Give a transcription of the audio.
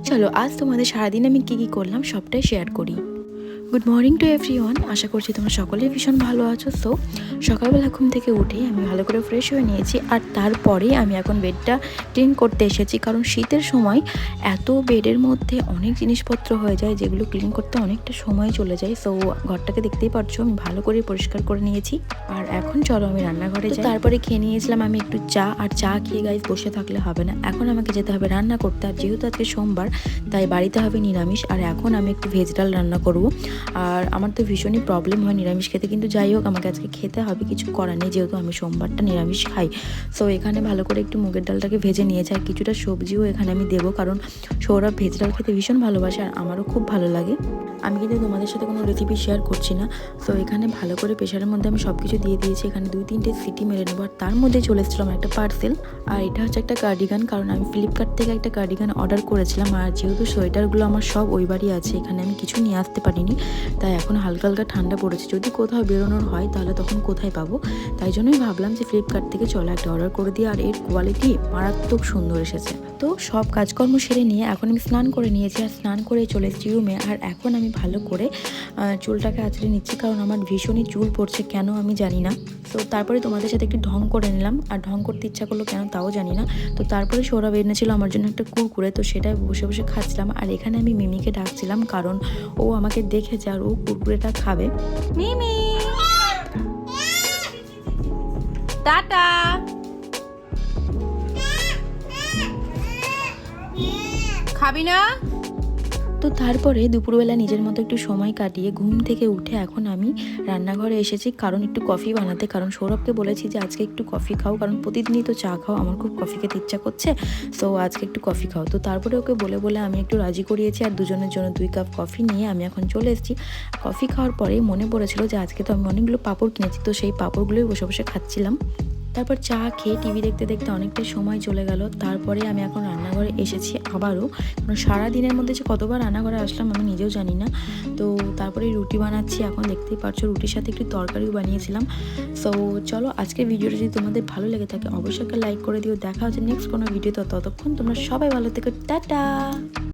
চলো আজ তোমাদের সারাদিন আমি কী করলাম সবটাই শেয়ার করি। Good morning to everyone. আশা করছি তোমরা সকলেই ভীষণ ভালো আছো। সো সকালবেলা ঘুম থেকে উঠেই আমি ভালো করে ফ্রেশ হয়ে নিয়েছি, আর তারপরেই আমি এখন বেডটা ক্লিন করতে এসেছি। কারণ শীতের সময় এত বেডের মধ্যে অনেক জিনিসপত্র হয়ে যায় যেগুলো ক্লিন করতে অনেকটা সময় চলে যায়। সো ঘরটাকে দেখতেই পারছো আমি ভালো করে পরিষ্কার করে নিয়েছি। আর এখন চলো আমি রান্নাঘরে যাই। তারপরে খেয়ে নিয়েছিলাম আমি একটু চা, আর চা খেয়ে গাইস বসে থাকলে হবে না, এখন আমাকে যেতে হবে রান্না করতে। আর যেহেতু আজকে সোমবার তাই বাড়িতে হবে নিরামিষ, আর এখন আমি একটু ভেজ ডাল রান্না করবো। আর আমার তো ভীষণই প্রবলেম হয় নিরামিষ খেতে, কিন্তু যাই হোক আমাকে আজকে খেতে হবে, কিছু করার নেই যেহেতু আমি সোমবারটা নিরামিষ খাই। সো এখানে ভালো করে একটু মুগের ডালটাকে ভেজে নিয়েছি, আর কিছুটা সবজিও এখানে আমি দেবো, কারণ সৌরভ ভেজ ডাল খেতে ভীষণ ভালোবাসে আর আমারও খুব ভালো লাগে। আমি কিন্তু তোমাদের সাথে কোনো রেসিপি শেয়ার করছি না। সো এখানে ভালো করে প্রেশারের মধ্যে আমি সব কিছু দিয়ে দিয়েছি। এখানে 2-3টে সিটি মেরে নেবো, আর তার মধ্যে চলে এসেছিলাম একটা পার্সেল। আর এটা হচ্ছে একটা কার্ডিগান, কারণ আমি ফ্লিপকার্ট থেকে একটা কার্ডিগান অর্ডার করেছিলাম। আর যেহেতু সোয়েটারগুলো আমার সব ওই বাড়ি আছে, এখানে আমি কিছু নিয়ে আসতে পারিনি, তাই এখন হালকা হালকা ঠান্ডা পড়েছে। যদি কোথাও বেরোনোর হয় তাহলে তখন কোথায় পাবো, তাই জন্যই ভাবলাম যে ফ্লিপকার্ট থেকে চলো একটা অর্ডার করে দিই। আর এর কোয়ালিটি মারাত্মক সুন্দর এসেছে। তো সব কাজকর্ম সেরে নিয়ে এখন আমি স্নান করে নিয়েছি, আর স্নান করে চলে এসেছি রুমে। আর এখন আমি ভালো করে চুলটাকে আঁচড়ে নিচ্ছি, কারণ আমার ভীষণই চুল পড়ছে কেন আমি জানি না। তো তারপরে তোমাদের সাথে একটু ঢং করে নিলাম, আর ঢং করতে ইচ্ছা করলো কেন তাও জানি না। তো তারপরে সৌরভ এনেছিল আমার জন্য একটা কুরকুরে, তো সেটাই বসে বসে খাচ্ছিলাম। আর এখানে আমি মিমিকে ডাকছিলাম, কারণ ও আমাকে দেখেছে আর ও কুরকুরেটা খাবে। মিমি টাটা। খাবি না? তো তারপরে দুপুরবেলা নিজের মতো একটু সময় কাটিয়ে ঘুম থেকে উঠে এখন আমি রান্নাঘরে এসেছি, কারণ একটু কফি বানাতে। কারণ সৌরভকে বলেছি যে আজকে একটু কফি খাও, কারণ প্রতিদিনই তো চা খাও, আমার খুব কফি খেতে ইচ্ছা করছে। সো আজকে একটু কফি খাও। তো তারপরে ওকে বলে বলে আমি একটু রাজি করিয়েছি, আর দুজনের জন্য 2 কাপ কফি নিয়ে আমি এখন চলে এসেছি। কফি খাওয়ার পরেই মনে পড়েছিল যে আজকে তো আমি অনেকগুলো পাঁপড় কিনেছি, তো সেই পাঁপড়গুলোই বসে বসে খাচ্ছিলাম। তারপর চা খেয়ে টিভি দেখতে দেখতে অনেকটা সময় চলে গেল। তারপরে আমি এখন রান্নাঘরে এসেছি আবারও, কারণ সারাদিনের মধ্যে যে কতবার রান্নাঘরে আসলাম আমি নিজেও জানি না। তো তারপরে রুটি বানাচ্ছি, এখন দেখতেই পাচ্ছ রুটির সাথে একটু তরকারিও বানিয়েছিলাম। সো চলো আজকের ভিডিওটা যদি তোমাদের ভালো লেগে থাকে অবশ্যই একটা লাইক করে দিও। দেখা হচ্ছে নেক্সট কোনো ভিডিও। ততক্ষণ তোমরা সবাই ভালো থেকো, টাটা।